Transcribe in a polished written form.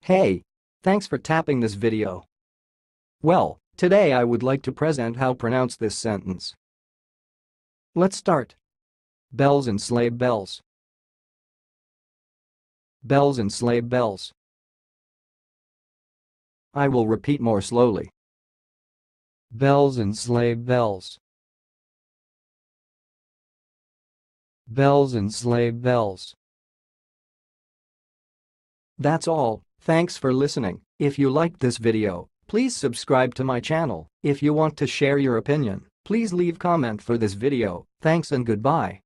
Hey! Thanks for tapping this video. Well, today I would like to present how pronounce this sentence. Let's start. Bells and sleigh bells. Bells and sleigh bells. I will repeat more slowly. Bells and sleigh bells. Bells and sleigh bells. That's all. Thanks for listening. If you liked this video, please subscribe to my channel. If you want to share your opinion, please leave comment for this video. Thanks and goodbye.